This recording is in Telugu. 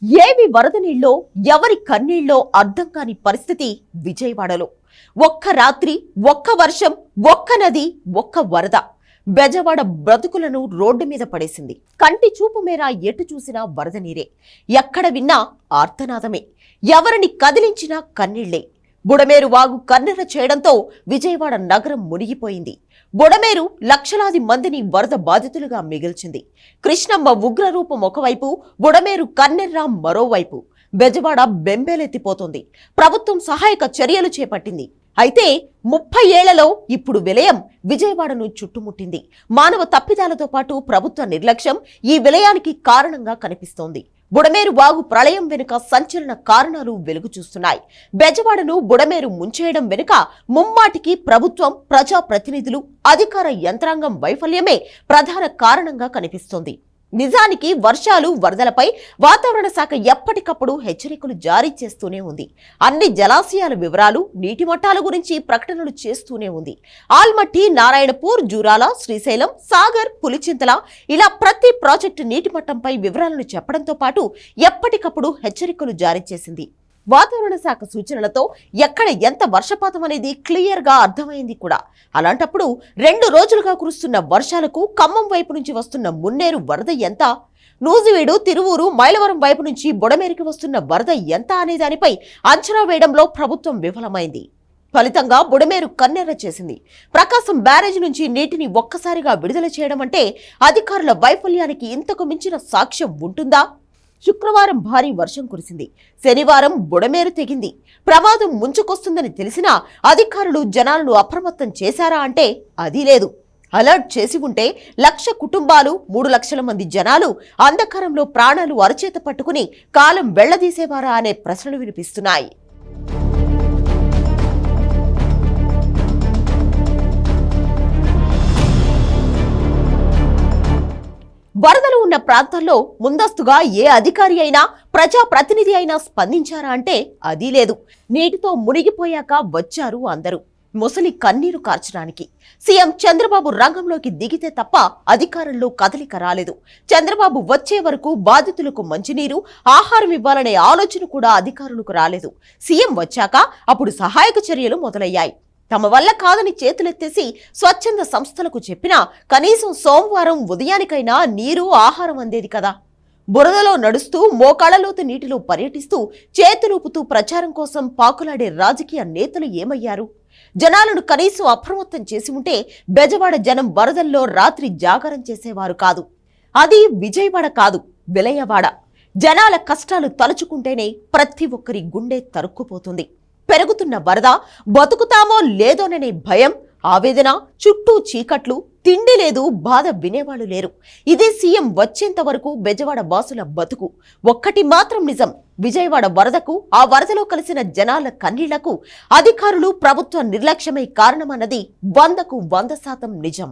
ఏవి వరద నీళ్ళో ఎవరి కన్నీళ్ళో అర్థం కాని పరిస్థితి విజయవాడలో. ఒక్క రాత్రి, ఒక్క వర్షం, ఒక్క నది, ఒక్క వరద బెజవాడ బ్రతుకులను రోడ్డు మీద పడేసింది. కంటి చూపు మేర ఎటు చూసినా వరద నీరే, ఎక్కడ విన్నా ఆర్తనాదమే, ఎవరిని కదిలించినా కన్నీళ్లే. బుడమేరు వాగు కన్నెర చేయడంతో విజయవాడ నగరం మునిగిపోయింది. బుడమేరు లక్షలాది మందిని వరద బాధితులుగా మిగిల్చింది. కృష్ణమ్మ ఉగ్రరూపం ఒకవైపు, బుడమేరు కన్నెర్ర మరోవైపు. బెజవాడ బెంబేలెత్తిపోతోంది. ప్రభుత్వం సహాయక చర్యలు చేపట్టింది. అయితే 30 ఏళ్లలో ఇప్పుడు విలయం విజయవాడను చుట్టుముట్టింది. మానవ తప్పిదాలతో పాటు ప్రభుత్వ నిర్లక్ష్యం ఈ విలయానికి కారణంగా కనిపిస్తోంది. బుడమేరు వాగు ప్రళయం వెనుక సంచలన కారణాలు వెలుగు చూస్తున్నాయి. బెజవాడను బుడమేరు ముంచేయడం వెనుక ముమ్మాటికి ప్రభుత్వం, ప్రజాప్రతినిధులు, అధికార యంత్రాంగం వైఫల్యమే ప్రధాన కారణంగా కనిపిస్తోంది. నిజానికి వర్షాలు, వరదలపై వాతావరణ శాఖ ఎప్పటికప్పుడు హెచ్చరికలు జారీ చేస్తూనే ఉంది. అన్ని జలాశయాల వివరాలు, నీటి మట్టాల గురించి ప్రకటనలు చేస్తూనే ఉంది. ఆల్మట్టి, నారాయణపూర్, జూరాల, శ్రీశైలం, సాగర్, పులిచింతల ఇలా ప్రతి ప్రాజెక్టు నీటి మట్టంపై వివరాలను చెప్పడంతో పాటు ఎప్పటికప్పుడు హెచ్చరికలు జారీ చేసింది. వాతావరణ శాఖ సూచనలతో ఎక్కడ ఎంత వర్షపాతం అనేది క్లియర్ గా అర్థమైంది కూడా. అలాంటప్పుడు 2 రోజులుగా కురుస్తున్న వర్షాలకు ఖమ్మం వైపు నుంచి వస్తున్న మున్నేరు వరద ఎంత, నూజివీడు, తిరువూరు, మైలవరం వైపు నుంచి బుడమేరుకి వస్తున్న వరద ఎంత అనే దానిపై అంచనా వేయడంలో ప్రభుత్వం విఫలమైంది. ఫలితంగా బుడమేరు కన్నెర్ర చేసింది. ప్రకాశం బ్యారేజ్ నుంచి నీటిని ఒక్కసారిగా విడుదల చేయడం అంటే అధికారుల వైఫల్యానికి ఇంతకు మించిన సాక్ష్యం ఉంటుందా? శుక్రవారం భారీ వర్షం కురిసింది. శనివారం బుడమేరు తెగింది. ప్రమాదం ముంచుకొస్తుందని తెలిసినా అధికారులు జనాలను అప్రమత్తం చేశారా అంటే అది లేదు. అలర్ట్ చేసి ఉంటే 1,00,000 కుటుంబాలు, 3 లక్షల మంది జనాలు అంధకారంలో ప్రాణాలు అరచేత పట్టుకుని కాలం వెళ్లదీసేవారా అనే ప్రశ్నలు వినిపిస్తున్నాయి. వరదలు ఉన్న ప్రాంతాల్లో ముందస్తుగా ఏ అధికారి అయినా, ప్రజాప్రతినిధి అయినా స్పందించారా అంటే అది లేదు. నీటితో మునిగిపోయాక వచ్చారు అందరూ ముసలి కన్నీరు కార్చడానికి. సీఎం చంద్రబాబు రంగంలోకి దిగితే తప్ప అధికారంలో కదలిక రాలేదు. చంద్రబాబు వచ్చే వరకు బాధితులకు మంచినీరు, ఆహారం ఇవ్వాలనే ఆలోచన కూడా అధికారులకు రాలేదు. సీఎం వచ్చాక అప్పుడు సహాయక చర్యలు మొదలయ్యాయి. తమ వల్ల కాదని చేతులెత్తేసి స్వచ్ఛంద సంస్థలకు చెప్పినా కనీసం సోమవారం ఉదయానికైనా నీరు, ఆహారం అందేది కదా. బురదలో నడుస్తూ, మోకాళ్లలోతు నీటిలో పర్యటిస్తూ, చేతులూపుతూ ప్రచారం కోసం పాకులాడే రాజకీయ నేతలు ఏమయ్యారు? జనాలను కనీసం అప్రమత్తం చేసి ఉంటే బెజవాడ జనం వరదల్లో రాత్రి జాగరం చేసేవారు కాదు. అది విజయవాడ కాదు, విలయవాడ. జనాల కష్టాలు తలుచుకుంటేనే ప్రతి ఒక్కరి గుండె తరుక్కుపోతుంది. పెరుగుతున్న వరద, బతుకుతామో లేదోననే భయం, ఆవేదన, చుట్టూ చీకట్లు, తిండి లేదు, బాధ వినేవాళ్లు లేరు. ఇదే సీఎం వచ్చేంత వరకు బెజవాడ వాసుల బతుకు. ఒక్కటి మాత్రం నిజం, విజయవాడ వరదకు, ఆ వరదలో కలిసిన జనాల కన్నీళ్లకు అధికారులు, ప్రభుత్వ నిర్లక్ష్యమే కారణమన్నది 100% నిజం.